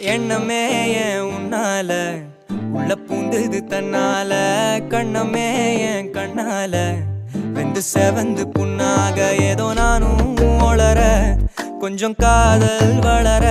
எண்ணமே ஏன் உன்னால உள்ள பூந்தது தன்னால கண்ணமே ஏன் கண்ணால வெந்து செவந்து புண்ணாக ஏதோ நானும் ஒளர கொஞ்சம் காதல் வளர